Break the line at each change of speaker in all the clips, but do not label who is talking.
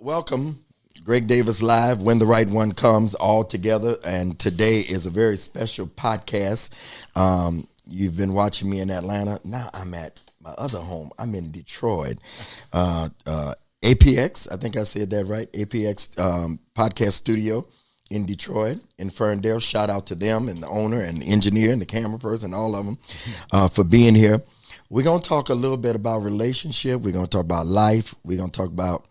Welcome, Greg Davis Live, When the Right One Comes, all together. And today is a very special podcast. You've been watching me in Atlanta. Now I'm at my other home. I'm in Detroit. APX, I think I said that right, APX podcast studio in Detroit, in Ferndale. Shout out to them and the owner and the engineer and the camera person, all of them, for being here. We're going to talk a little bit about relationship. We're going to talk about life. We're going to talk about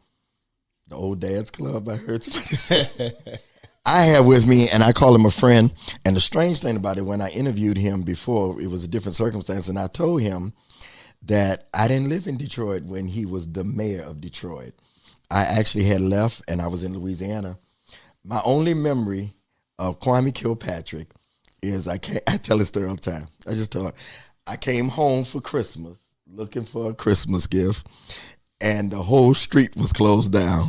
the old dad's club, I heard somebody say. I have with me, and I call him a friend. And the strange thing about it, when I interviewed him before, it was a different circumstance, and I told him that I didn't live in Detroit when he was the mayor of Detroit. I actually had left, and I was in Louisiana. My only memory of Kwame Kilpatrick is I tell this story all the time. I just tell her, I came home for Christmas looking for a Christmas gift, and the whole street was closed down.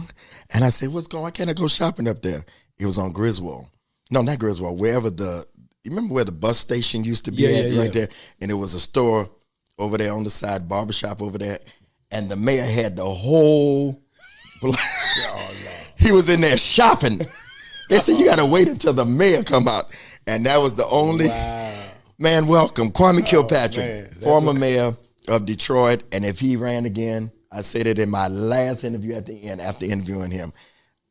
And I said, what's going on? Why can't I go shopping up there? It was on Griswold. No, not Griswold. Wherever you remember where the bus station used to be right there? And it was a store over there on the side, barbershop over there. And the mayor had the whole he was in there shopping. They said, you got to wait until the mayor come out. And that was the only. Wow. Man, welcome. Kwame Kilpatrick, former mayor of Detroit. And if he ran again, I said it in my last interview at the end after interviewing him,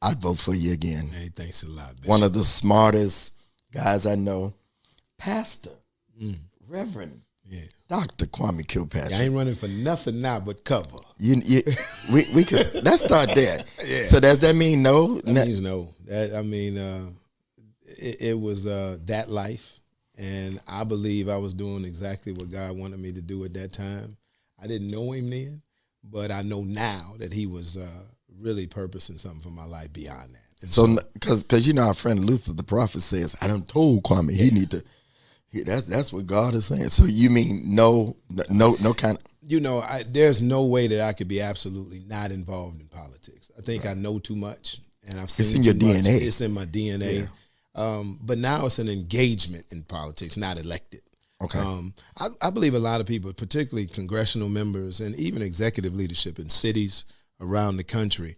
I'd vote for you again.
Hey, thanks a lot, Bishop.
One of the smartest guys I know. Pastor, Reverend, Dr. Kwame Kilpatrick.
I ain't running for nothing now but cover.
We could let's start there. Yeah. So does that mean no?
That means no. It was that life, and I believe I was doing exactly what God wanted me to do at that time. I didn't know him then, but I know now that he was really purposing something for my life beyond that. And
so, because our friend Luther the prophet says, I done told Kwame he need to. That's what God is saying. So you mean no kind of.
There's no way that I could be absolutely not involved in politics. I think I know too much, and I've seen
it's in your
much.
DNA.
It's in my DNA. Yeah. But now it's an engagement in politics, not elected.
Okay.
I believe a lot of people, particularly congressional members and even executive leadership in cities around the country,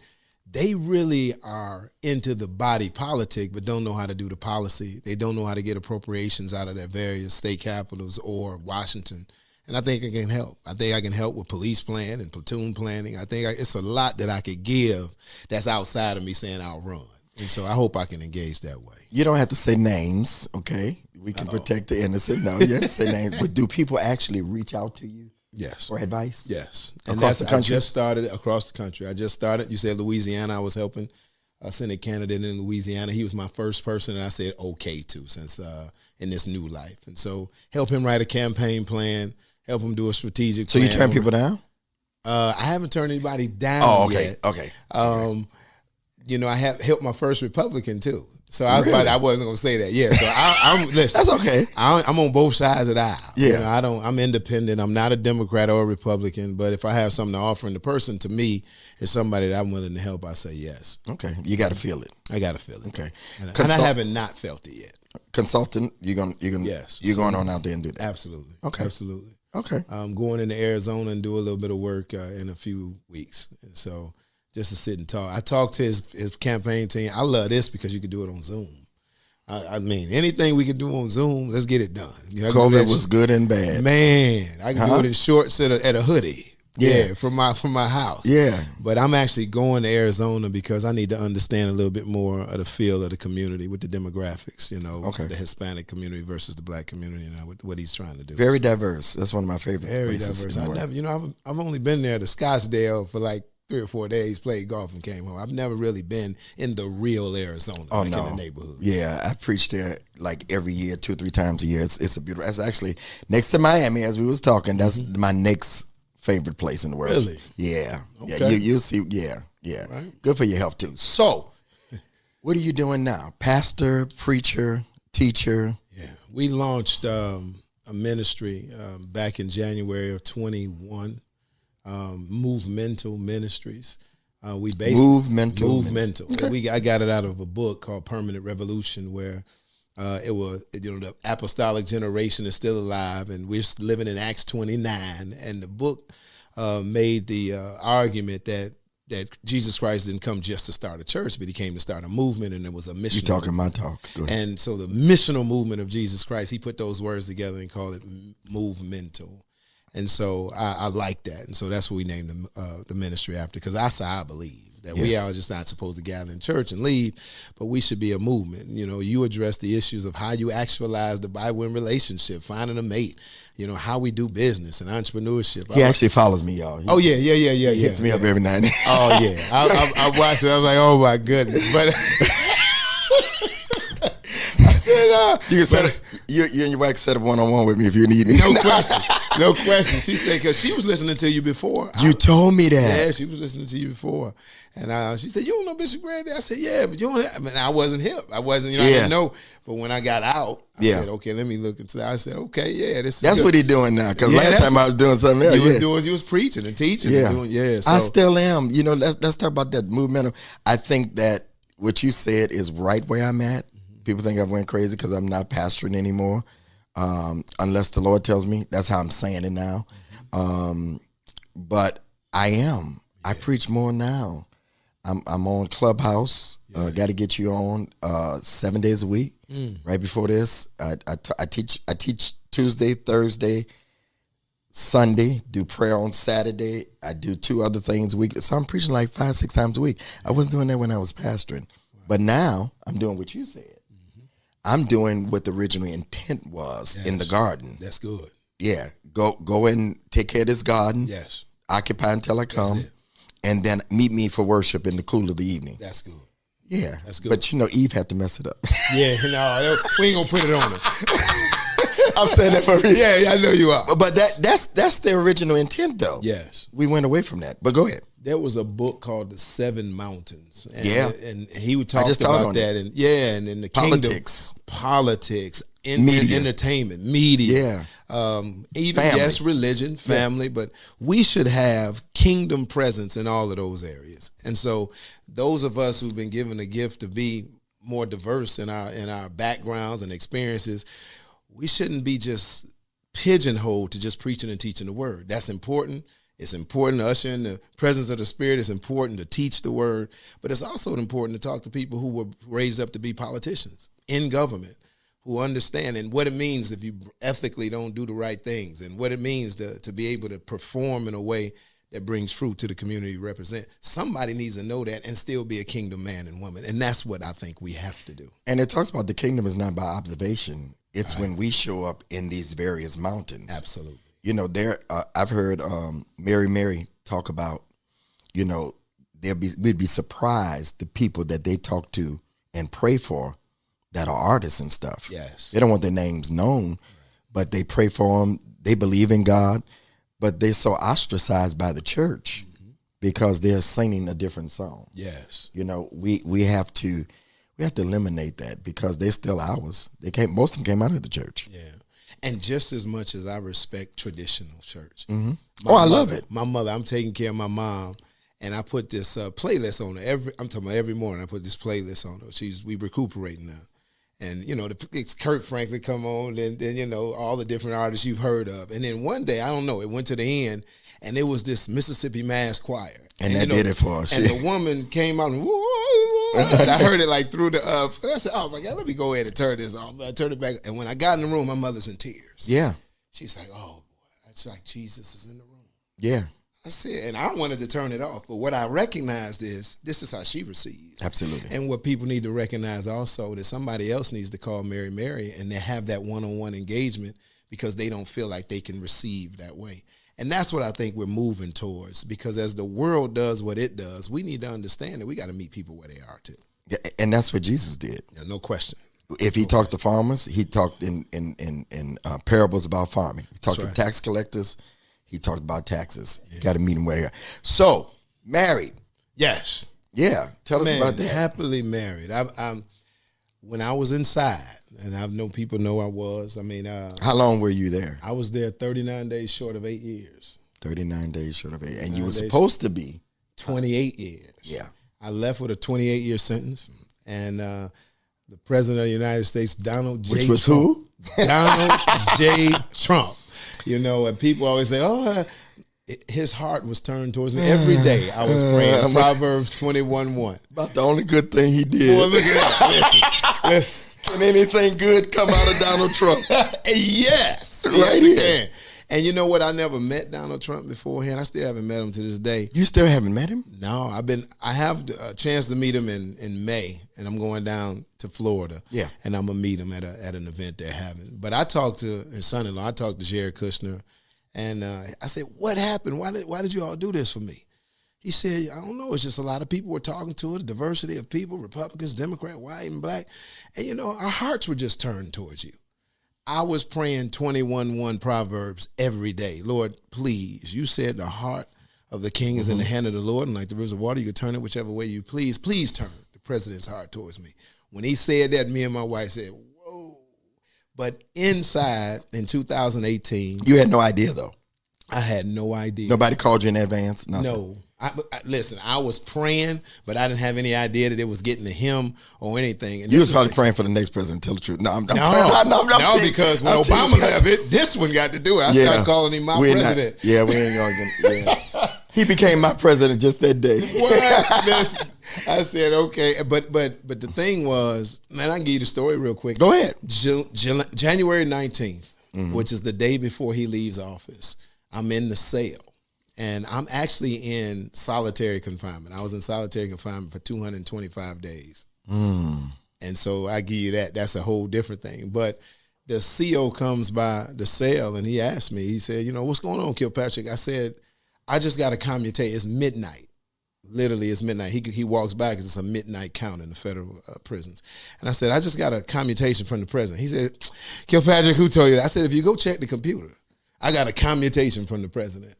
they really are into the body politic, but don't know how to do the policy. They don't know how to get appropriations out of their various state capitals or Washington. And I think I can help. I think I can help with police plan and platoon planning. I think it's a lot that I could give that's outside of me saying I'll run. And so I hope I can engage that way.
You don't have to say names, okay? We can protect the innocent. No, you have to say names. But do people actually reach out to you?
Yes.
For advice?
Yes.
Across the country?
I just started across the country. You said Louisiana. I was helping a Senate candidate in Louisiana. He was my first person, and I said okay to since in this new life. And so help him write a campaign plan, help him do a strategic plan.
So you turn people down?
I haven't turned anybody down yet.
Okay.
I have helped my first Republican too. So I wasn't going to say that. Yeah. So I'm listen.
That's okay.
I'm on both sides of the aisle.
Yeah.
I'm independent. I'm not a Democrat or a Republican, but if I have something to offer, and the person to me is somebody that I'm willing to help, I say yes.
Okay. You got to feel it.
I got to feel it.
Okay.
And I haven't not felt it yet.
Consultant, you're going on out there and do that.
Absolutely.
Okay.
Absolutely.
Okay.
I'm going into Arizona and do a little bit of work in a few weeks. And so just to sit and talk. I talked to his campaign team. I love this because you can do it on Zoom. I mean, anything we can do on Zoom, let's get it done.
COVID was good and bad.
Man, I can do it in shorts at a hoodie. Yeah, from my house.
Yeah.
But I'm actually going to Arizona because I need to understand a little bit more of the feel of the community with the demographics, the Hispanic community versus the black community, what he's trying to do.
Very diverse. That's one of my favorite places.
Very diverse. I've only been there to Scottsdale for like 3 or 4 days, played golf and came home. I've never really been in the real Arizona, in the neighborhood.
Yeah, I preach there like every year, 2 or 3 times a year. It's a beautiful. That's actually next to Miami, as we was talking. That's my next favorite place in the world.
Really?
Yeah.
Okay.
Yeah. You see. Yeah. Right. Good for your health too. So, what are you doing now? Pastor, preacher, teacher.
Yeah, we launched a ministry back in January of 21. Movemental Ministries. Movemental. Okay. I got it out of a book called Permanent Revolution, where it was the apostolic generation is still alive, and we're living in Acts 29. And the book made the argument that that Jesus Christ didn't come just to start a church, but he came to start a movement, and it was a mission.
You're talking my talk. Go ahead.
And so the missional movement of Jesus Christ, he put those words together and called it movemental. And so I like that. And so that's what we named the ministry after, because that's how I believe. That we are just not supposed to gather in church and leave, but we should be a movement. You know, you address the issues of how you actualize the Bible in relationship, finding a mate, you know, how we do business and entrepreneurship.
He actually follows me, y'all.
He
hits me up every night and then.
Oh, yeah. I watched it. I was like, oh, my goodness. But I said,
you can set you and your wife can set up one-on-one with me if you need me.
No question. No question. She said, because she was listening to you before.
You told me that.
Yeah, she was listening to you before. And she said, you don't know Bishop Grandy? I said, yeah, but you don't have, I mean, I wasn't hip. I wasn't, I didn't know. But when I got out, I said, okay, let me look into that. I said, okay, this is
That's
good.
what he's doing now. Because last time I was doing something else.
You was preaching and teaching.
Yeah.
And doing, so.
I still am. You know, let's talk about that movement. I think that what you said is right where I'm at. People think I went crazy because I'm not pastoring anymore. Unless the Lord tells me. That's how I'm saying it now. But I am. Yeah. I preach more now. I'm on Clubhouse. Got to get you on 7 days a week. Right before this, I teach Tuesday, Thursday, Sunday. Do prayer on Saturday. I do 2 other things a week. So I'm preaching like 5-6 times a week. I wasn't doing that when I was pastoring, but now I'm doing what you said. I'm doing what the original intent was in the garden.
That's good.
Yeah, go and take care of this garden.
Yes.
Occupy until I come. And then meet me for worship in the cool of the evening.
That's good.
Yeah.
That's good.
But, Eve had to mess it up.
Yeah, no, we ain't going to put it on her.
I'm saying that for a reason.
Yeah, I know you are.
But that's the original intent, though.
Yes.
We went away from that. But go ahead.
There was a book called The Seven Mountains. And, and he would talk about that. And in the
politics.
Politics.
Media.
Entertainment, media, even family. Religion, family, but we should have kingdom presence in all of those areas. And so those of us who've been given a gift to be more diverse in our backgrounds and experiences, we shouldn't be just pigeonholed to just preaching and teaching the word. That's important. It's important to usher in the presence of the Spirit. It's important to teach the word, but it's also important to talk to people who were raised up to be politicians in government, who understand and what it means if you ethically don't do the right things, and what it means to be able to perform in a way that brings fruit to the community you represent. Somebody needs to know that and still be a kingdom man and woman, and that's what I think we have to do.
And it talks about the kingdom is not by observation. It's when we show up in these various mountains.
Absolutely.
I've heard Mary talk about, we'd be surprised the people that they talk to and pray for that are artists and stuff.
Yes.
They don't want their names known, but they pray for them. They believe in God, but they're so ostracized by the church because they're singing a different song.
Yes.
We have to eliminate that because they're still ours. Most of them came out of the church.
Yeah. And just as much as I respect traditional church.
I love it.
My mother, I'm taking care of my mom. And I put this playlist on her. I'm talking about every morning I put this playlist on her. We recuperating now. And, it's Kurt Franklin come on, and then, all the different artists you've heard of. And then one day, I don't know, it went to the end, and it was this Mississippi Mass Choir.
And that did it for us.
And the woman came out and, and I heard it like through the, and I said, oh my God, let me go ahead and turn this off. I turned it back. And when I got in the room, my mother's in tears.
Yeah.
She's like, oh, boy, it's like Jesus is in the room.
Yeah.
I said, and I wanted to turn it off, but what I recognized is this is how she receives.
Absolutely.
And what people need to recognize also that somebody else needs to call Mary and they have that one-on-one engagement because they don't feel like they can receive that way. And that's what I think we're moving towards, because as the world does what it does, we need to understand that we got to meet people where they are too.
Yeah, and that's what Jesus did.
Yeah, no question.
If he talked to farmers, he talked in parables about farming. He talked to tax collectors. He talked about taxes. Yeah. Got to meet him where they are. So, married.
Yes.
Yeah. Tell us about that.
Happily married. When I was inside, and I know people know I was.
How long were you there?
I was there 39 days short of 8 years.
39 days short of 8. And you were supposed to be
28 years.
Yeah.
I left with a 28-year sentence. And the President of the United States, Donald J.
Which was
Trump.
who?
Donald J. Trump. And people always say, his heart was turned towards me. Every day I was praying Proverbs 21:1.
About the only good thing he did.
Boy, look at that. Listen.
Can anything good come out of Donald Trump?
Yes.
Right
yes,
here.
it can. And you know what? I never met Donald Trump beforehand. I still haven't met him to this day.
You still haven't met him?
No, I have a chance to meet him in May, and I'm going down to Florida.
Yeah.
And I'm going to meet him at an event they're having. But I talked to his son-in-law. I talked to Jared Kushner, and I said, what happened? Why did you all do this for me? He said, I don't know. It's just a lot of people were talking to it, a diversity of people, Republicans, Democrat, white and black. And, you know, our hearts were just turned towards you. I was praying 21:1 Proverbs every day. Lord, please, you said the heart of the king is in the hand of the Lord, and like the rivers of water, you can turn it whichever way you please. Please turn the president's heart towards me. When he said that, me and my wife said, whoa. But inside, in 2018.
You had no idea, though?
I had no idea.
Nobody called you in advance? Nothing.
No. Listen, I was praying, but I didn't have any idea that it was getting to him or anything. And
you was probably praying for the next president, tell the truth. No,
because when Obama left it, this one got to do it. I started calling him my president.
We ain't going to. He became my president just that day.
What? I said, okay. But the thing was, man, I can give you the story real quick.
Go ahead.
January 19th, which is the day before he leaves office, I'm in the cell. And I'm actually in solitary confinement. I was in solitary confinement for 225 days. And so I give you that. That's a whole different thing. But the CO comes by the cell and he asked me, he said, you know, what's going on, Kilpatrick? I said, I just got a commutation. It's midnight. Literally, it's midnight. He walks by because it's a midnight count in the federal prisons. And I said, I just got a commutation from the president. He said, Kilpatrick, who told you that? I said, if you go check the computer, I got a commutation from the president.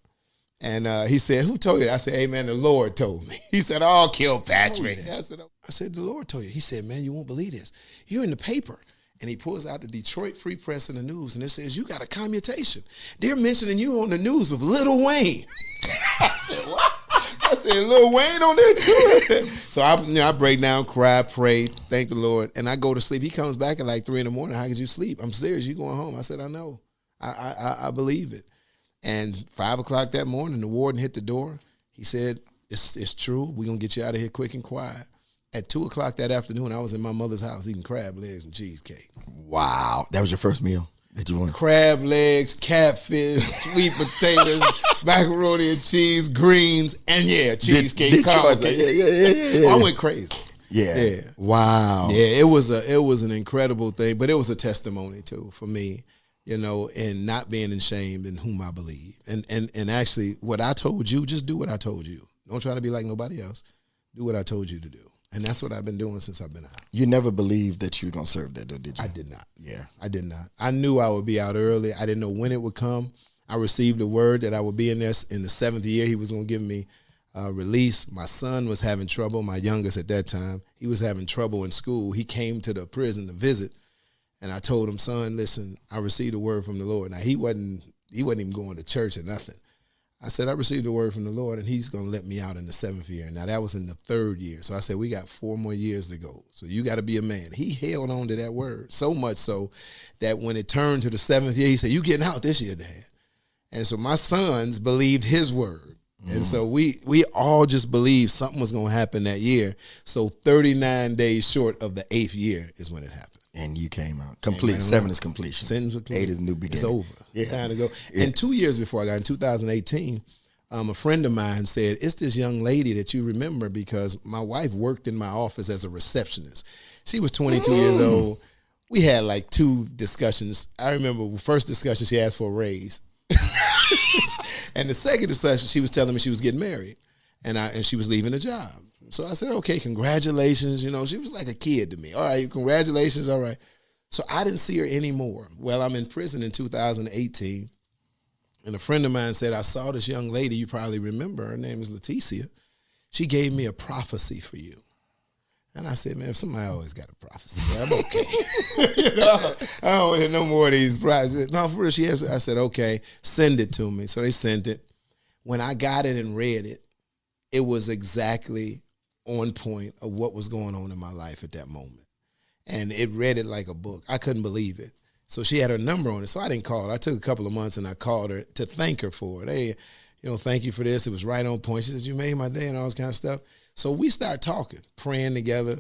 And he said, who told you that? I said, hey, man, the Lord told me. He said, oh, Kilpatrick. I said, the Lord told you. He said, man, you won't believe this. You're in the paper. And he pulls out the Detroit Free Press and the news, and it says, you got a commutation. They're mentioning you on the news with Lil Wayne. I said, what? I said, Lil Wayne on there too? So I break down, cry, pray, thank the Lord, and I go to sleep. He comes back at like 3 a.m. How could you sleep? I'm serious. You going home? I said, I know. I believe it. And 5 o'clock that morning, the warden hit the door. He said, it's true. We're going to get you out of here quick and quiet. At 2 o'clock that afternoon, I was in my mother's house eating crab legs and cheesecake.
Wow. That was your first meal that you wanted?
Crab legs, catfish, sweet potatoes, macaroni and cheese, greens, and cheesecake. I went crazy.
Yeah. Wow.
Yeah, it was an incredible thing, but it was a testimony too for me. You know, and not being ashamed in whom I believe. And actually, what I told you, just do what I told you. Don't try to be like nobody else. Do what I told you to do. And that's what I've been doing since I've been out.
You never believed that you were going to serve that, though, did you?
I did not.
Yeah.
I did not. I knew I would be out early. I didn't know when it would come. I received a word that I would be in there in the 7th year. He was going to give me release. My son was having trouble, my youngest at that time. He was having trouble in school. He came to the prison to visit. And I told him, son, listen, I received a word from the Lord. Now, he wasn't even going to church or nothing. I said, I received a word from the Lord, and he's going to let me out in the 7th year. Now, that was in the 3rd year. So I said, we got 4 more years to go. So you got to be a man. He held on to that word so much so that when it turned to the 7th year, he said, you getting out this year, Dad. And so my sons believed his word. And so we all just believed something was going to happen that year. So 39 days short of the 8th year is when it happened.
And you came out. Complete. 7 is completion. 8 is new beginning.
It's over. Yeah. It's time to go. Yeah. And 2 years before I got in 2018, a friend of mine said, it's this young lady that you remember because my wife worked in my office as a receptionist. She was 22 years old. We had like 2 discussions. I remember the first discussion, she asked for a raise. And the second discussion, she was telling me she was getting married and she was leaving a job. So I said, okay, congratulations. You know, she was like a kid to me. All right, congratulations. All right. So I didn't see her anymore. Well, I'm in prison in 2018. And a friend of mine said, I saw this young lady. You probably remember. Her name is Leticia. She gave me a prophecy for you. And I said, man, if somebody always got a prophecy, I'm okay. You know, I don't want to hear no more of these prophecies. No, for real, she asked. I said, okay, send it to me. So they sent it. When I got it and read it, it was exactly on point of what was going on in my life at that moment. And it read it like a book. I couldn't believe it. So she had her number on it. So I didn't call her. I took a couple of months and I called her to thank her for it. Hey, thank you for this. It was right on point. She said, you made my day and all this kind of stuff. So we start talking, praying together.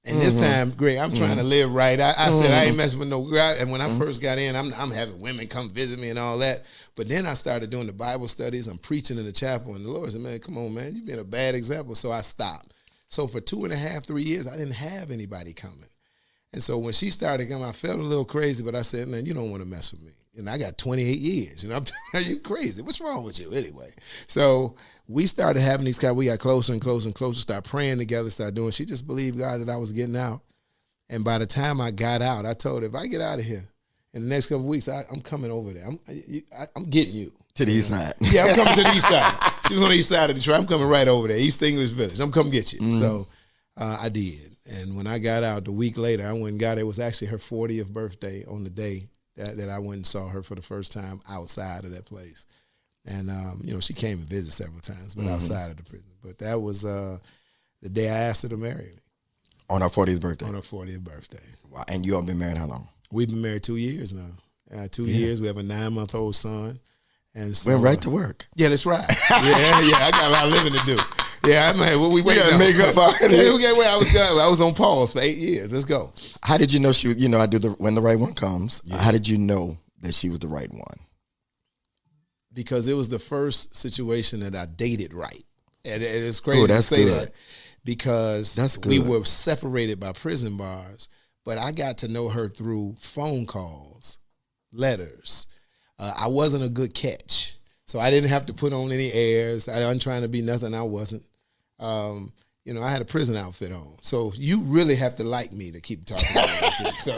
And this time, Greg, I'm trying to live right. I said, I ain't messing with no girl. And when I first got in, I'm having women come visit me and all that. But then I started doing the Bible studies. I'm preaching in the chapel. And the Lord said, man, come on, man. You've been a bad example. So I stopped. So for 2.5, 3 years, I didn't have anybody coming. And so when she started coming, I felt a little crazy. But I said, man, you don't want to mess with me. And I got 28 years. I'm telling you, crazy. What's wrong with you anyway? So we started having these we got closer and closer and closer, started praying together, started doing. She just believed God that I was getting out. And by the time I got out, I told her, if I get out of here in the next couple of weeks, I'm coming over there. I'm getting you.
To the east side.
Yeah, I'm coming to the east side. She was on the east side of Detroit. I'm coming right over there, East English Village. I'm coming get you. So I did. And when I got out, the week later, I went and got her. It was actually her 40th birthday on the day that I went and saw her for the first time outside of that place. And, she came and visited several times, but outside of the prison. But that was the day I asked her to marry me.
On her 40th birthday?
On her 40th birthday.
Wow. And you all been married how long? We've
been married 2 years now. 2 years. We have a 9-month-old son. And so,
went right to work.
Yeah, that's right. Yeah. I got a lot of living to do. Yeah, we
got to make up already.
I was on pause for 8 years. Let's go.
How did you know she? I do when the right one comes. Yeah. How did you know that she was the right one?
Because it was the first situation that I dated right, and it's crazy
to say
that because we were separated by prison bars, but I got to know her through phone calls, letters. I wasn't a good catch, so I didn't have to put on any airs. I wasn't trying to be nothing I wasn't. I had a prison outfit on, so you really have to like me to keep talking about it. So,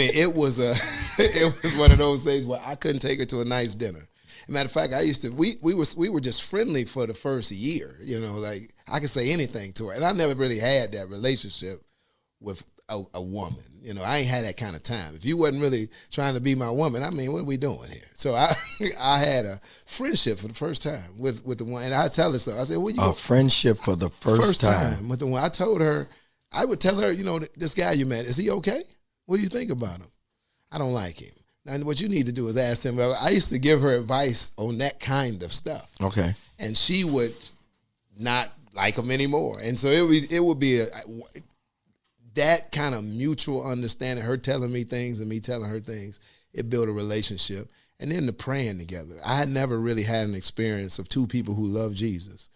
it was one of those things where I couldn't take her to a nice dinner. As a matter of fact, we were just friendly for the first year. Like I could say anything to her, and I never really had that relationship with a woman. I ain't had that kind of time. If you wasn't really trying to be my woman, what are we doing here? So I had a friendship for the first time with the one, and I tell her so. I said, "Well, you
friendship for the first time
with the one." I told her, I would tell her, this guy you met, is he okay? What do you think about him? I don't like him. Now, what you need to do is ask him. I used to give her advice on that kind of stuff.
Okay,
and she would not like him anymore, and so it would be that kind of mutual understanding, her telling me things and me telling her things, it built a relationship. And then the praying together. I had never really had an experience of two people who love Jesus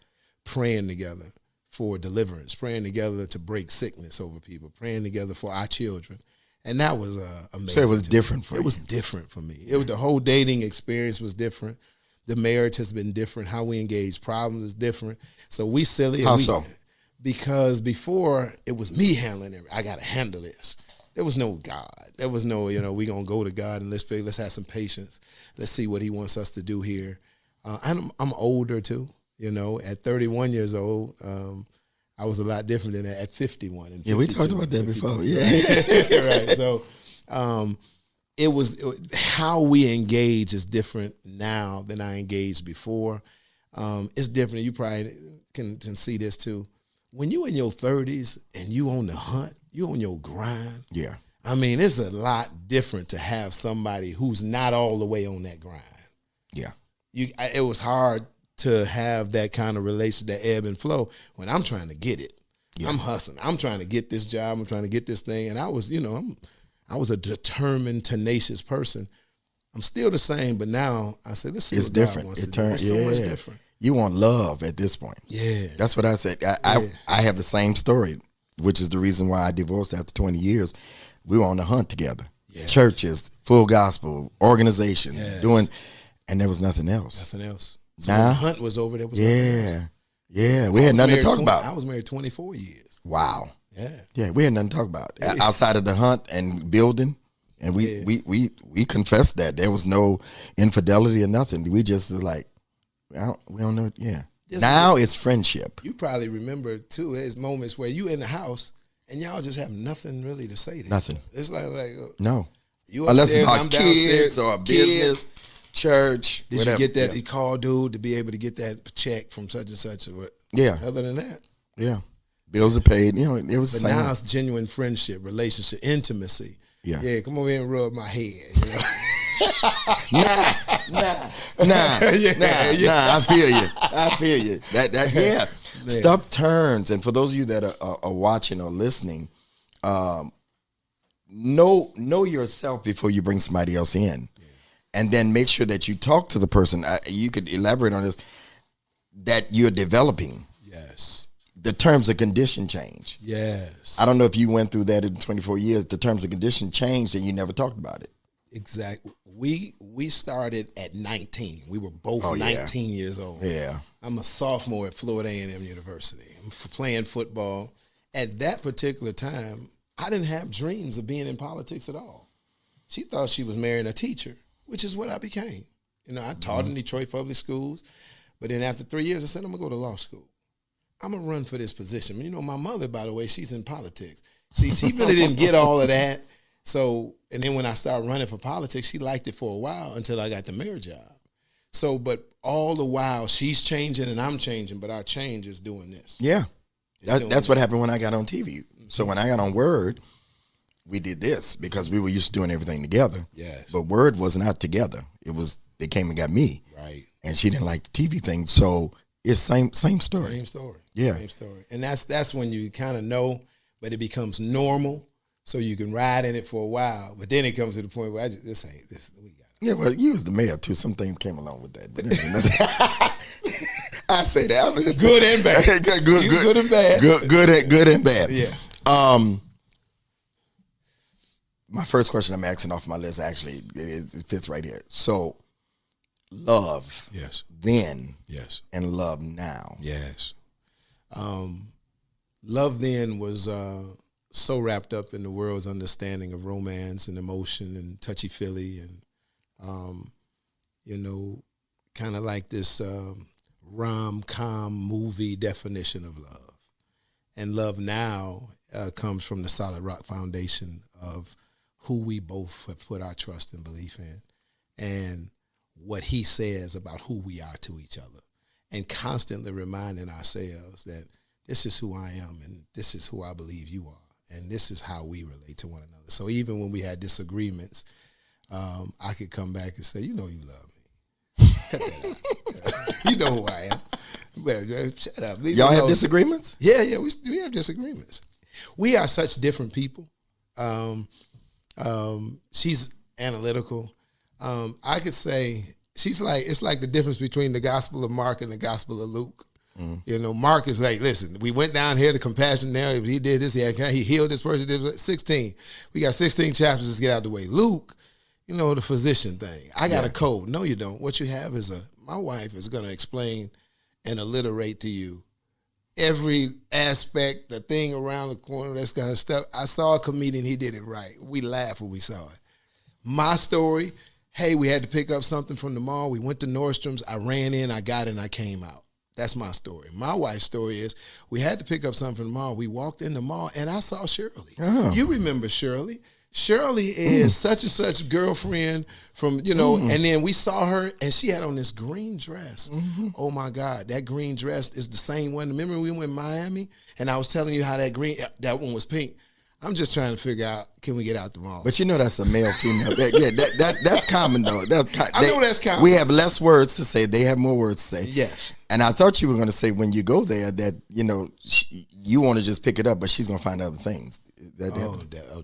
praying together for deliverance, praying together to break sickness over people, praying together for our children. And that was amazing.
So it was different for you.
It was different for me. The whole dating experience was different. The marriage has been different. How we engage problems is different. So we silly.
How so?
Because before it was me handling it. I got to handle this. There was no God. There was no, we going to go to God and let's have some patience. Let's see what he wants us to do here. I'm older too, at 31 years old. I was a lot different than that at 51. And
we talked about that before. Yeah.
Right. So it was how we engage is different now than I engaged before. It's different. You probably can see this too. When you in your 30s and you on the hunt, you on your grind.
Yeah.
It's a lot different to have somebody who's not all the way on that grind.
Yeah.
It was hard to have that kind of relationship, that ebb and flow when I'm trying to get it. Yeah. I'm hustling. I'm trying to get this job. I'm trying to get this thing. And I was, I was a determined, tenacious person. I'm still the same, but now I said, let's see
it's
what
different.
God wants to do. It's so much different.
You want love at this point.
Yeah.
That's what I said. I have the same story, which is the reason why I divorced after 20 years. We were on the hunt together. Yes. Churches, full gospel, organization, and there was nothing else.
Nothing else. So when the hunt was over, there was nothing else.
Yeah. We had nothing to talk about.
I was married 24 years.
Wow.
Yeah.
Yeah, we had nothing to talk about. Outside of the hunt and building. And we confessed that. There was no infidelity or nothing. We just was like, we don't know. Yeah. Now it's friendship.
You probably remember too. There's moments where you in the house and y'all just have nothing really to say to
nothing.
It's like
no.
You
unless
upstairs,
it's about
I'm
kids or business, church.
Did
whatever.
you get that? You call dude to be able to get that check from such and such. Or
yeah.
Other than that,
yeah. Bills are paid. It was.
But now it's genuine friendship, relationship, intimacy.
Yeah.
Yeah. Come over here and rub my head.
I feel you. That stuff turns. And for those of you that are watching or listening, know yourself before you bring somebody else in, and then make sure that you talk to the person. You could elaborate on this, that you're developing.
Yes.
The terms of condition change.
Yes.
I don't know if you went through that in 24 years. The terms of condition changed and you never talked about it.
Exactly. We started at 19. We were both 19 years old.
Yeah.
I'm a sophomore at Florida A&M University. I'm playing football. At that particular time, I didn't have dreams of being in politics at all. She thought she was marrying a teacher, which is what I became. I taught in Detroit public schools, but then after 3 years, I said, I'm going to go to law school. I'm going to run for this position. My mother, by the way, she's in politics. See, she really didn't get all of that. So, and then when I started running for politics, she liked it for a while until I got the mayor job. So, but all the while, she's changing and I'm changing, but our change is doing this.
Yeah. That's what happened when I got on TV. So when I got on Word, we did this because we were used to doing everything together.
Yes.
But Word was not together. They came and got me.
Right.
And she didn't like the TV thing. So it's same story.
Same story.
Yeah.
Same story. And that's when you kind of know, but it becomes normal. So you can ride in it for a while. But then it comes to the point where this ain't this. We got it.
Yeah, well, you was the mayor too. Some things came along with that. But I say that. I was just
good and bad. good and bad.
Good and bad.
Yeah.
My first question I'm asking off my list actually it fits right here. So, love.
Yes.
Then.
Yes.
And love now.
Yes. Love then was so wrapped up in the world's understanding of romance and emotion and touchy-feely and, kind of like this rom-com movie definition of love. And love now comes from the solid rock foundation of who we both have put our trust and belief in and what he says about who we are to each other, and constantly reminding ourselves that this is who I am and this is who I believe you are and this is how we relate to one another. So even when we had disagreements, I could come back and say, you love me. Cut that out. You know who I am. Well, shut up.
Y'all have disagreements?
Yeah, we have disagreements. We are such different people. She's analytical. I could say it's like the difference between the Gospel of Mark and the Gospel of Luke. Mark is like, listen, we went down here to compassion narrative. He did this. He healed this person. Did 16. We got 16 chapters. Let's get out of the way. Luke, the physician thing. I got a code. No, you don't. What you have is my wife is going to explain and alliterate to you every aspect, the thing around the corner, that kind of stuff. I saw a comedian. He did it right. We laughed when we saw it. My story, hey, we had to pick up something from the mall. We went to Nordstrom's. I ran in, I got it, and I came out. That's my story. My wife's story is we had to pick up something from the mall. We walked in the mall, and I saw Shirley. Oh. You remember Shirley. Shirley is such and such girlfriend from, and then we saw her, and she had on this green dress. Mm-hmm. Oh, my God. That green dress is the same one. Remember we went to Miami, and I was telling you how that one was pink. I'm just trying to figure out, can we get out the mall?
But that's a male-female. That's common, though.
I know that's common.
We have less words to say. They have more words to say.
Yes.
And I thought you were going to say when you go there that, you want to just pick it up, but she's going to find other things. Is that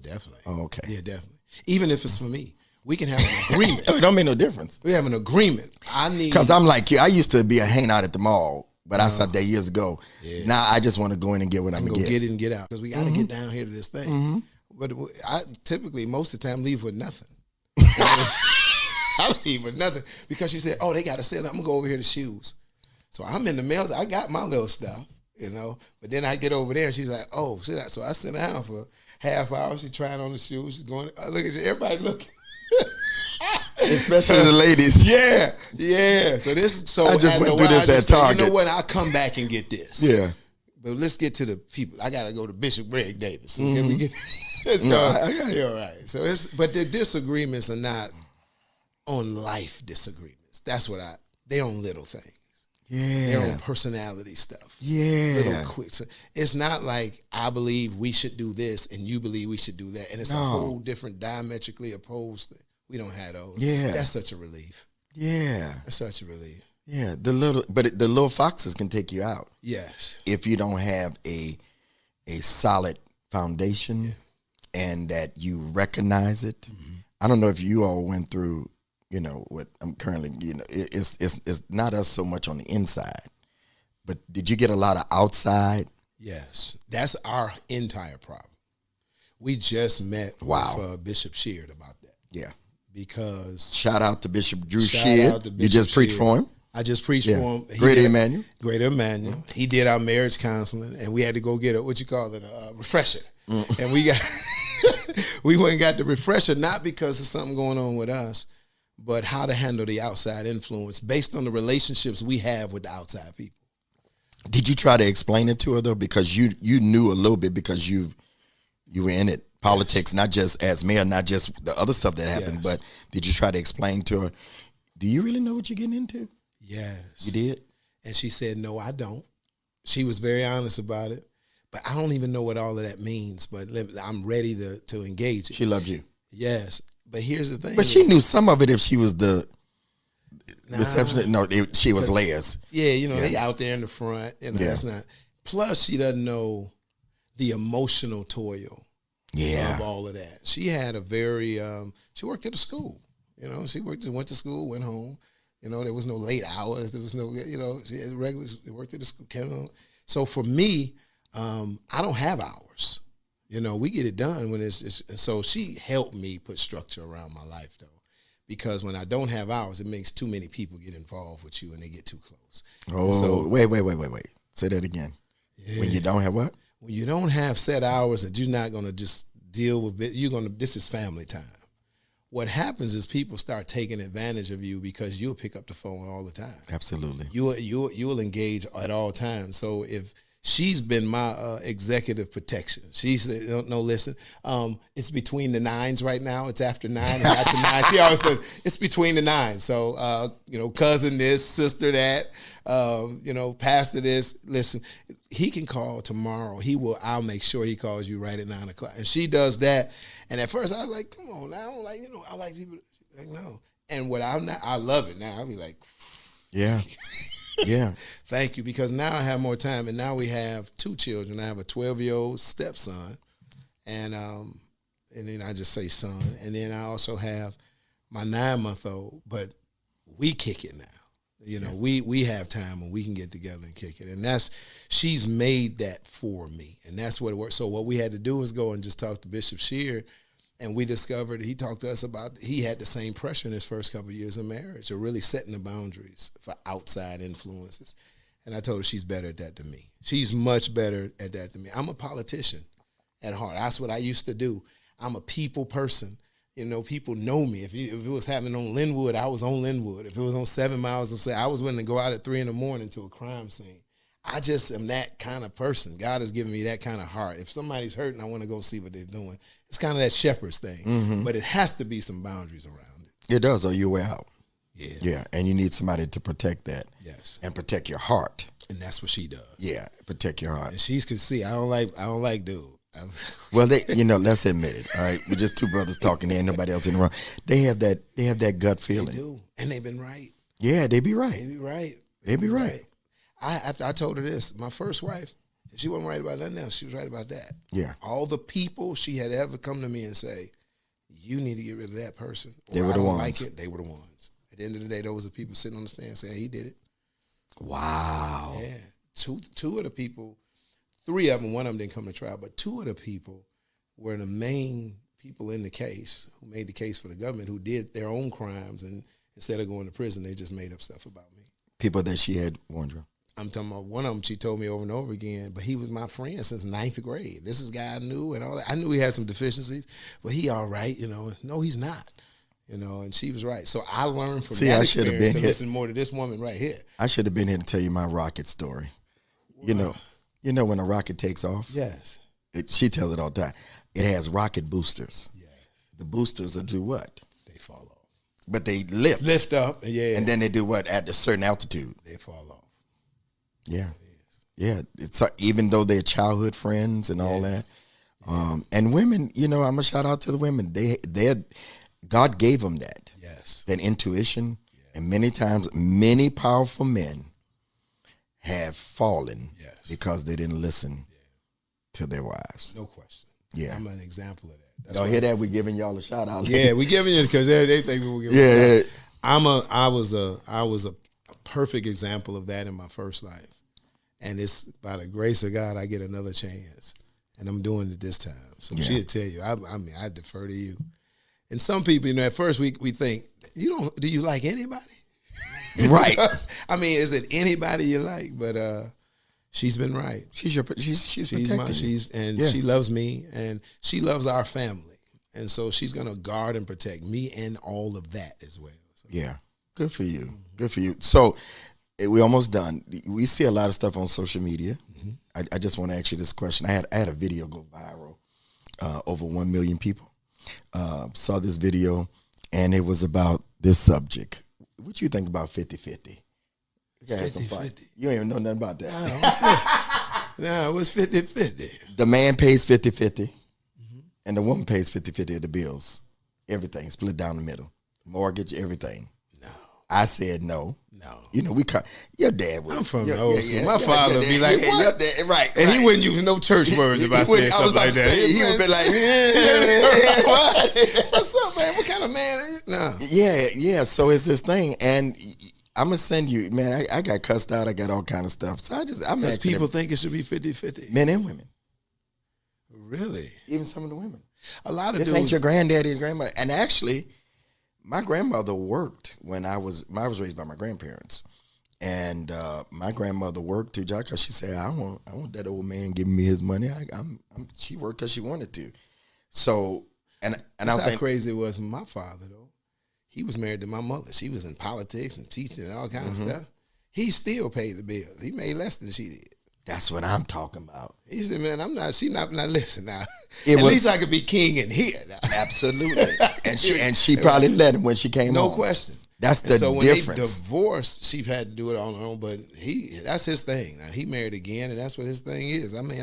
definitely.
Oh, okay.
Yeah, definitely. Even if it's for me. We can have an agreement.
It don't make no difference.
We have an agreement.
Because I'm like you. I used to be a hangout at the mall. But I stopped there years ago. Yeah. Now I just want to go in and get what I'm going to get.
Get it and get out. Because we got to get down here to this thing. Mm-hmm. But I typically, most of the time, leave with nothing. I leave with nothing. Because she said, they got to sell it. I'm going to go over here to shoes. So I'm in the mail. I got my little stuff, But then I get over there and she's like, so I sit down for half hour. She's trying on the shoes. She's going, look at you. Everybody looking.
Especially the ladies.
Yeah. So
I just went through this at Target.
You know what? I'll come back and get this.
Yeah.
But let's get to the people. I got to go to Bishop Greg Davis. So
Mm-hmm.
Can we get? So I got it. All right. So but the disagreements are not on life disagreements. That's what they're on little things.
Yeah.
They're on personality stuff.
Yeah.
Little quick. So it's not like I believe we should do this and you believe we should do that, and it's a whole different diametrically opposed thing. We don't have those.
Yeah.
That's such a relief.
Yeah.
That's such a relief.
Yeah. The little foxes can take you out.
Yes.
If you don't have a solid foundation and that you recognize it. Mm-hmm. I don't know if you all went through, what I'm currently, it's not us so much on the inside, but did you get a lot of outside?
Yes. That's our entire problem. We just met with Bishop Sheard about that.
Yeah.
Because
shout out to Bishop Drew Sheard. You just preached for him?
I just preached for him.
Greater Emmanuel.
Mm-hmm. He did our marriage counseling, and we had to go get a refresher. Mm. And we went and got the refresher, not because of something going on with us, but how to handle the outside influence based on the relationships we have with the outside people.
Did you try to explain it to her though? Because you knew a little bit because you were in it. Politics, not just as mayor, not just the other stuff that happened, but did you try to explain to her, do you really know what you're getting into?
Yes.
You did?
And she said, no, I don't. She was very honest about it, but I don't even know what all of that means, but I'm ready to engage it.
She loved you.
Yes. But here's the thing.
But she knew some of it if she was the receptionist. No, she was layers.
Yeah, they out there in the front. That's not. Plus, she doesn't know the emotional toil.
Yeah.
Of all of that. She had a very, she worked at a school. She went to school, went home. There was no late hours. There was no, she had worked at the school. So for me, I don't have hours. We get it done when it's so she helped me put structure around my life though. Because when I don't have hours, it makes too many people get involved with you and they get too close.
Oh, so, wait. Say that again. Yeah. When you don't have what?
When you don't have set hours and you're not going to just deal with it, this is family time. What happens is people start taking advantage of you because you'll pick up the phone all the time.
Absolutely.
You'll engage at all times. So if she's been my executive protection, she said, no, listen, it's between the nines right now. It's after 9 and after 9. She always said, it's between the nines. So, cousin this, sister that, pastor this, listen, he can call tomorrow. I'll make sure he calls you right at 9 o'clock. And she does that. And at first I was like, come on now. I like people. Like, no. And I love it now. I'll be like,
yeah. Yeah.
Thank you. Because now I have more time. And now we have 2 children. I have a 12-year-old stepson. And then I just say son. And then I also have my 9-month-old. But we kick it now. We have time when we can get together and kick it. And she's made that for me. And that's what it works. So what we had to do is go and just talk to Bishop Sheard. And we discovered he talked to us about, he had the same pressure in his first couple of years of marriage of really setting the boundaries for outside influences. And I told her she's better at that than me. She's much better at that than me. I'm a politician at heart. That's what I used to do. I'm a people person. People know me. If it was happening on Linwood, I was on Linwood. If it was on 7 Miles, I was willing to go out at 3 a.m. to a crime scene. I just am that kind of person. God has given me that kind of heart. If somebody's hurting, I want to go see what they're doing. It's kind of that shepherd's thing. Mm-hmm. But it has to be some boundaries around it.
It does, or you're way out.
Yeah.
Yeah, and you need somebody to protect that.
Yes.
And protect your heart.
And that's what she does.
Yeah, protect your heart.
And she can see, I don't like dude.
Well, let's admit it. All right, we're just 2 brothers talking. There ain't nobody else in the room. They have that gut feeling.
They do, and they've been right.
Yeah, they be right.
They be right. I told her this. My first wife, if she wasn't right about nothing else, she was right about that.
Yeah.
All the people she had ever come to me and say, you need to get rid of that person.
They were the ones.
Like it, they were the ones. At the end of the day, those are people sitting on the stand saying he did it.
Wow.
Yeah. Two of the people, 3 of them, one of them didn't come to trial, but 2 of the people were the main people in the case who made the case for the government, who did their own crimes, and instead of going to prison, they just made up stuff about me.
People that she had warned you.
I'm talking about one of them, she told me over and over again, but he was my friend since 9th grade. This is a guy I knew and all that. I knew he had some deficiencies, but he all right, No, he's not. And she was right. So I learned from that experience to listen more to this woman right here.
I should have been here to tell you my rocket story. Wow. When a rocket takes off?
Yes.
She tells it all the time. It has rocket boosters.
Yes. The
boosters will do what?
They fall off.
But they lift.
Lift up, yeah.
And then they do what? At a certain altitude.
They fall off.
Yeah. Yeah. It's even though they're childhood friends and all that. And women, I'm a shout out to the women. God gave them that.
Yes.
That intuition. And many times, many powerful men have fallen because they didn't listen to their wives.
No question.
Yeah.
I'm an example of that.
Y'all hear that? We're giving y'all a shout out.
Yeah, we're giving you because they think we're giving
yeah.
I was a perfect example of that in my first life. And it's by the grace of God I get another chance. And I'm doing it this time. So she'll tell you, I mean, I defer to you. And some people, you know, at first we think, do you like anybody?
Right.
I mean, is it anybody you like? But she's been right.
She's protecting you.
She loves me, and she loves our family. And so she's going to guard and protect me and all of that as well. So.
Yeah. Good for you. Good for you. So we're almost done. We see a lot of stuff on social media. Mm-hmm. I just want to ask you this question. I had a video go viral. Over 1 million people saw this video, and it was about this subject. What you think about 50-50?
50-50.
You don't even know nothing about that.
No, it was 50-50.
The man pays 50-50, and the woman pays 50-50 of the bills. Everything split down the middle. Mortgage, everything.
No.
I said no.
No.
You know, your dad was.
I'm from the old school. My father would be like,
what?
Your dad, right. And he wouldn't use no church words if I said something like that.
He would be like,
what? What's up, man? What kind of man are you? No.
Yeah. So it's this thing, and I'm going to send you, man, I got cussed out. I got all kind of stuff. So
because people think it should be 50-50.
Men and women.
Really?
Even some of the women.
A lot of
this ain't your granddaddy and grandma. And actually, my grandmother worked when I was raised by my grandparents. And my grandmother worked too, because she said, I want that old man giving me his money. She worked because she wanted to. So, and
that's how crazy it was with my father, though. He was married to my mother. She was in politics and teaching and all kinds of stuff. He still paid the bills. He made less than she did.
That's what I'm talking about.
He said, man, she not listen now. At least I could be king in here now.
Absolutely. and she probably let him when she came home.
No question.
That's the
so
difference.
When they divorced, she had to do it on her own, but that's his thing. Now, he married again, and that's what his thing is. I mean,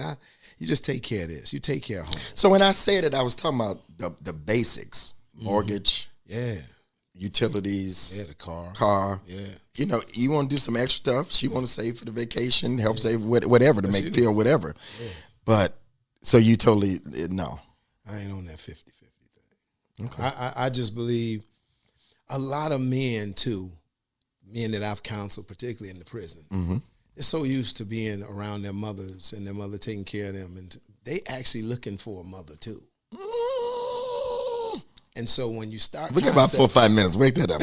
you just take care of this. You take care of home.
So when I said it, I was talking about the basics. Mortgage.
Yeah.
Utilities.
Yeah, the
car.
Yeah.
You know, you want to do some extra stuff. She want to save for the vacation, help save whatever to feel whatever. Yeah. But, so you totally, no.
I ain't on that 50-50 thing. Okay. I just believe a lot of men, too, men that I've counseled, particularly in the prison, they're so used to being around their mothers and their mother taking care of them, and they actually looking for a mother, too. And so when you start,
we got about 4 or 5 minutes. Wake that up.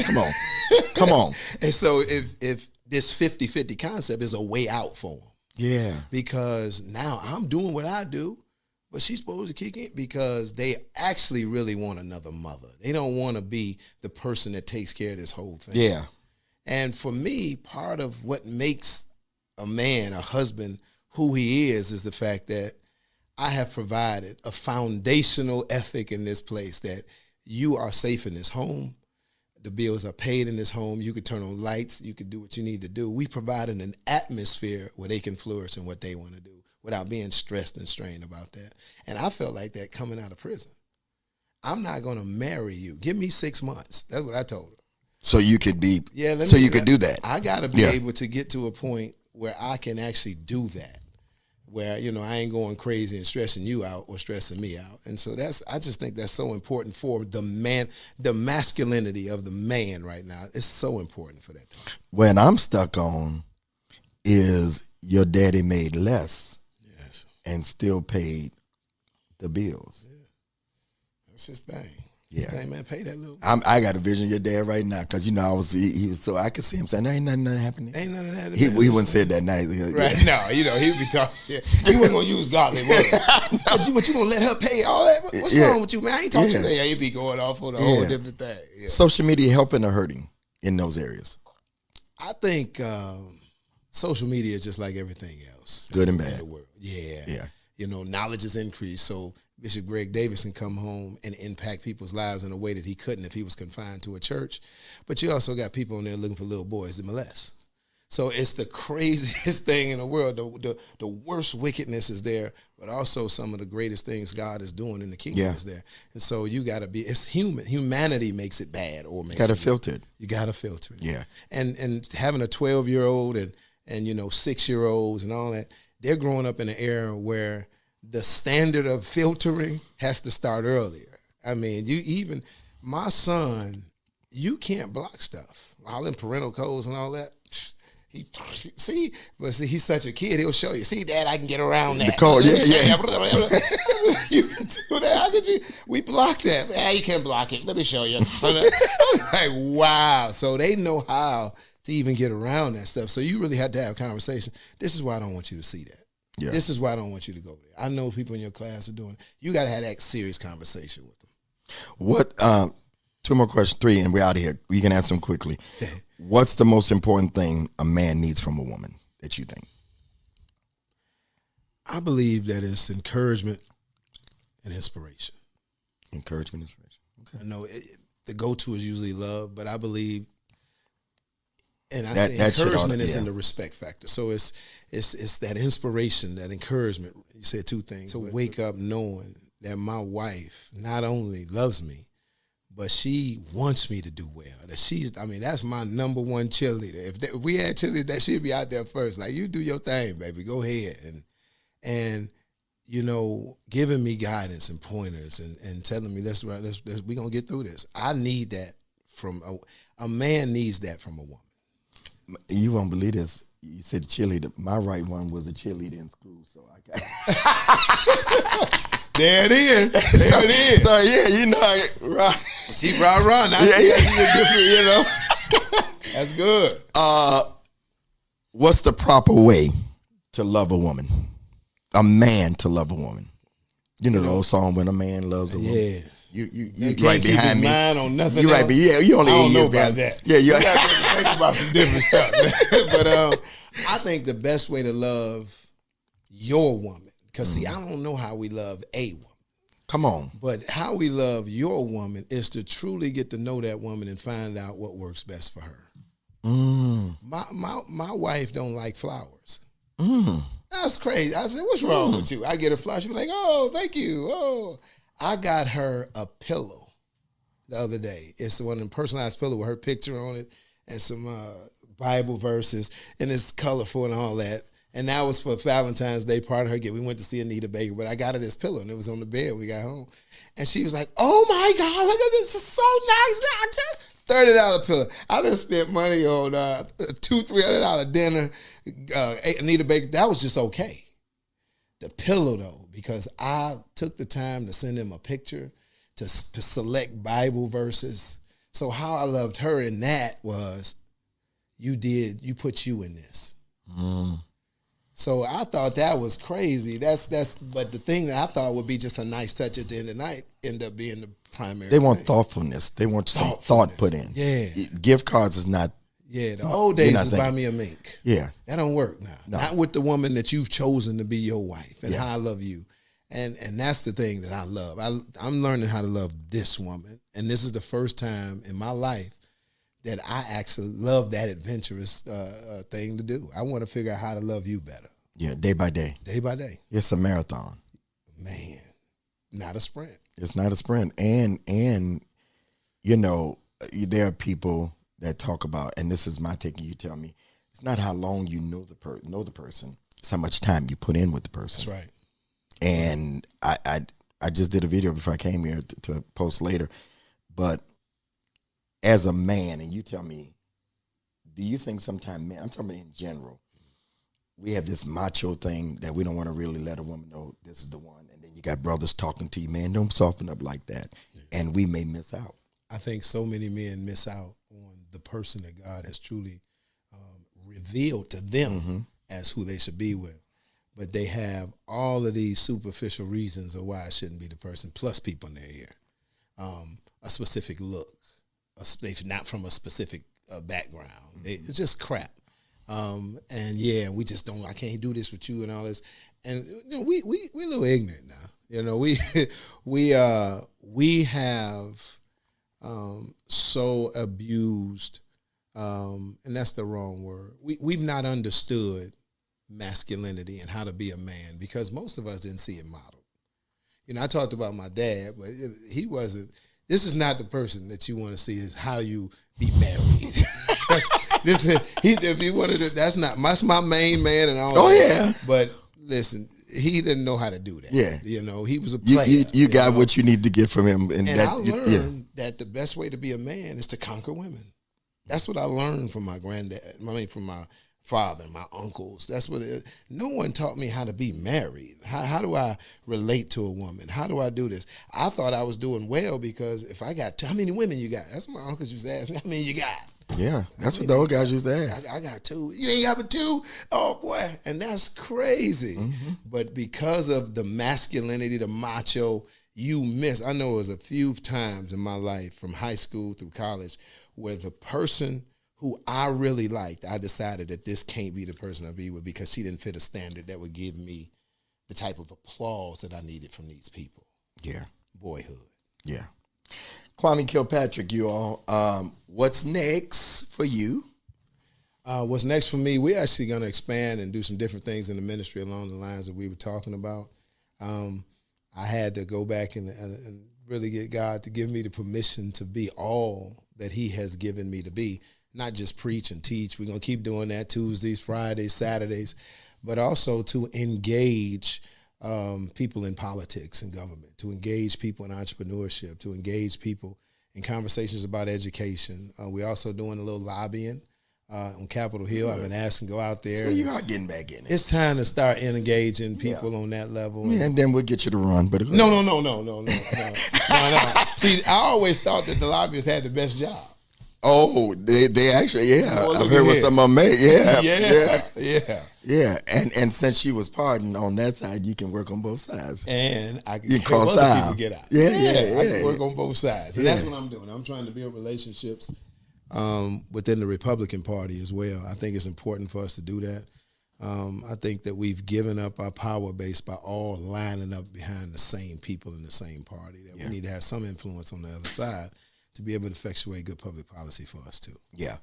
Come on.
And so if this 50-50 concept is a way out for them.
Yeah.
Because now I'm doing what I do, but she's supposed to kick in because they actually really want another mother. They don't want to be the person that takes care of this whole thing.
Yeah.
And for me, part of what makes a man, a husband, who he is the fact that I have provided a foundational ethic in this place that you are safe in this home. The bills are paid in this home. You could turn on lights. You could do what you need to do. We provide an atmosphere where they can flourish in what they want to do without being stressed and strained about that. And I felt like that coming out of prison. I'm not going to marry you. Give me 6 months. That's what I told her.
So you could be,
you
could do that.
I got to be able to get to a point where I can actually do that. Where, you know, I ain't going crazy and stressing you out or stressing me out. And so I just think that's so important for the man, the masculinity of the man right now. It's so important for that.
When I'm stuck on is your daddy made less and still paid the bills.
Yeah. That's his thing.
Yeah.
His thing, man, pay that little.
I got a vision of your dad right now because, you know, he was so, I could see him saying, there ain't nothing happening.
Ain't nothing happening.
He wouldn't say it that night.
Right. No, you know, he would be talking. Yeah. He wasn't going to use godly words. But you going to let her pay all that? What's wrong with you, man? I ain't talking to you. He'd be going off on a whole different thing. Yeah.
Social media helping or hurting in those areas?
I think social media is just like everything else.
Good and bad.
In the world. Yeah. You know, knowledge is increased. So Bishop Greg Davison come home and impact people's lives in a way that he couldn't if he was confined to a church. But you also got people in there looking for little boys to molest. So it's the craziest thing in the world. The worst wickedness is there, but also some of the greatest things God is doing in the kingdom is there. And so you got to be. It's human. Humanity makes it bad, or makes
got to filter it.
You got to filter it.
Yeah.
And having a 12-year-old and 6-year-olds and all that, they're growing up in an era where the standard of filtering has to start earlier. I mean, my son, you can't block stuff. All in parental codes and all that. He's such a kid. He'll show you. See, Dad, I can get around that.
The code, yeah.
You can do that. How could you? We block that. You can't block it. Let me show you. Like, wow. So they know how to even get around that stuff. So you really had to have a conversation. This is why I don't want you to see that. Yeah. This is why I don't want you to go there. I know people in your class are doing it. You got to have that serious conversation with them.
What? 2 more questions, 3, and we're out of here. You can answer them quickly. What's the most important thing a man needs from a woman that you think?
I believe that it's encouragement and inspiration.
Encouragement, inspiration. Okay.
I know the go-to is usually love, but I believe, and I say encouragement is in the respect factor. So it's that inspiration, that encouragement. You said 2 things. To wake up knowing that my wife not only loves me, but she wants me to do well. That's my number one cheerleader. If we had cheerleaders, that she'd be out there first. Like, you do your thing, baby. Go ahead. And giving me guidance and pointers and telling me that's right. We're gonna get through this. I need that from a man. Needs that from a woman.
You won't believe this. You said cheerleader. My right one was a cheerleader in school, so I got.
There it is. There it is.
So yeah,
she rah. Now different, That's good.
What's the proper way to love a woman? A man to love a woman. The old song, "When a Man Loves a Woman." Yeah. You right behind me.
On nothing
you
else.
right, but you only 8 years
know about that.
Yeah, you
got to think about some different stuff. But I think the best way to love your woman, because see, I don't know how we love a woman.
Come on.
But how we love your woman is to truly get to know that woman and find out what works best for her. My wife don't like flowers. That's crazy. I said, "What's wrong with you?" I get a flower. She be like, "Oh, thank you." Oh, I got her a pillow the other day. It's one of them personalized pillow with her picture on it and some Bible verses, and it's colorful and all that. And that was for Valentine's Day, part of her gift. We went to see Anita Baker, but I got her this pillow, and it was on the bed when we got home. And she was like, "Oh, my God, look at this. It's so nice." $30 pillow. I just spent money on $200-$300 dinner. Anita Baker, that was just okay. The pillow, though, because I took the time to send him a picture, to select Bible verses. So how I loved her in that was, you put you in this. So I thought that was crazy. But the thing that I thought would be just a nice touch at the end of the night ended up being the primary.
They want thoughtfulness. They want some thought put in.
Yeah.
Gift cards is not.
Yeah, the old days is buy me a mink.
Yeah.
That don't work now. No. Not with the woman that you've chosen to be your wife and how I love you. And that's the thing that I love. I'm learning how to love this woman. And this is the first time in my life that I actually love that adventurous thing to do. I want to figure out how to love you better.
Yeah, day by day.
Day by day.
It's a marathon.
Man, not a sprint.
It's not a sprint. And there are people that talk about, and this is my take, and you tell me, it's not how long you know the person. It's how much time you put in with the person.
That's right.
And I just did a video before I came here to post later, but as a man, and you tell me, do you think sometimes men, I'm talking about in general, we have this macho thing that we don't want to really let a woman know this is the one, and then you got brothers talking to you, man, don't soften up like that, and we may miss out.
I think so many men miss out on the person that God has truly revealed to them as who they should be with. But they have all of these superficial reasons of why I shouldn't be the person, plus people in their ear. A specific look, not from a specific background. It's just crap. We just don't, I can't do this with you and all this. And we're a little ignorant now. We have so abused and that's the wrong word. We've not understood masculinity and how to be a man because most of us didn't see it modeled. I talked about my dad, but he wasn't. This is not the person that you want to see is how you be married. If you wanted to, that's my main man and all.
Oh,
that.
yeah.
But listen, he didn't know how to do that.
Yeah.
He was a player.
You got what you need to get from him.
And I learned that the best way to be a man is to conquer women. That's what I learned from my granddad. From my father, my uncles. That's what no one taught me how to be married. How do I relate to a woman? How do I do this? I thought I was doing well because if I got how many women you got? That's what my uncles used to ask me. How many you got?
Yeah, that's what the old guys used to ask.
I got 2. You ain't got but 2? Oh, boy. And that's crazy. Mm-hmm. But because of the masculinity, the macho, you miss. I know it was a few times in my life from high school through college where the person who I really liked, I decided that this can't be the person I be with because she didn't fit a standard that would give me the type of applause that I needed from these people.
Yeah.
Boyhood.
Yeah. Kwame Kilpatrick, you all. What's next for you?
What's next for me, we're actually going to expand and do some different things in the ministry along the lines that we were talking about. I had to go back and really get God to give me the permission to be all that he has given me to be. Not just preach and teach. We're going to keep doing that Tuesdays, Fridays, Saturdays, but also to engage people in politics and government, to engage people in entrepreneurship, to engage people in conversations about education. We're also doing a little lobbying on Capitol Hill. I've been asked to go out there.
So you are getting back in it.
It's time to start engaging people on that level.
Yeah, and then we'll get you to run. But
No. See, I always thought that the lobbyists had the best job.
Oh, they actually, yeah.
Boy,
I've heard what some of them made. Yeah. And since she was pardoned on that side, you can work on both sides.
And I can
help other
style. People get out.
Yeah.
I can work on both sides. And that's what I'm doing. I'm trying to build relationships within the Republican Party as well. I think it's important for us to do that. I think that we've given up our power base by all lining up behind the same people in the same party. That we need to have some influence on the other side to be able to effectuate good public policy for us too.
Yeah.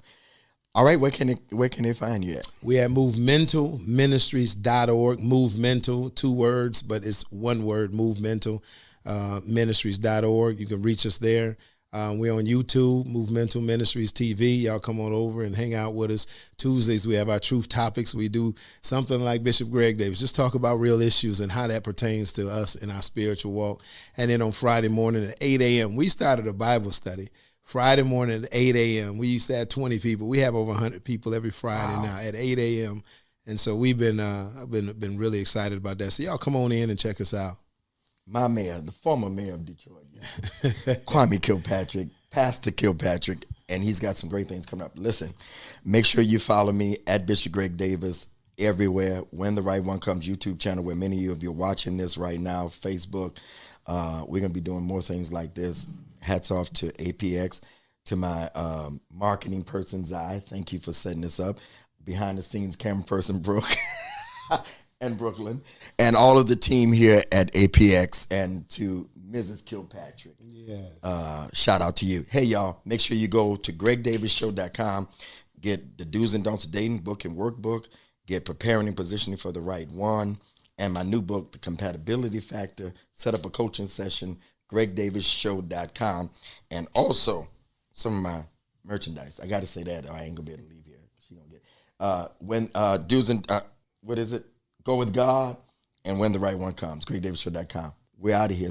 All right, where can they find you at?
We at movementalministries.org. Movemental, 2 words, but it's 1 word, movemental ministries.org. You can reach us there. We're on YouTube, Movemental Ministries TV. Y'all come on over and hang out with us. Tuesdays, we have our truth topics. We do something like Bishop Greg Davis, just talk about real issues and how that pertains to us in our spiritual walk. And then on Friday morning at 8 a.m., we started a Bible study. Friday morning at 8 a.m., we used to have 20 people. We have over 100 people every Friday now at 8 a.m. And so we've been really excited about that. So y'all come on in and check us out.
My mayor, the former mayor of Detroit, Kwame Kilpatrick, Pastor Kilpatrick, and he's got some great things coming up. Listen, make sure you follow me at Bishop Greg Davis everywhere. When the Right One Comes YouTube channel, where many of you are watching this right now, Facebook. We're going to be doing more things like this. Hats off to APX, to my marketing person, Zai. Thank you for setting this up. Behind the scenes camera person, Brooke. And Brooklyn, and all of the team here at APX, and to Mrs. Kilpatrick.
Yeah.
Shout out to you. Hey, y'all, make sure you go to gregdavisshow.com, get the do's and don'ts of dating book and workbook, get preparing and positioning for the right one, and my new book, The Compatibility Factor. Set up a coaching session, gregdavisshow.com, and also some of my merchandise. I got to say that, or I ain't going to be able to leave here. She going to get do's and what is it? Go with God, and when the right one comes. GregDavisShow.com. We're out of here.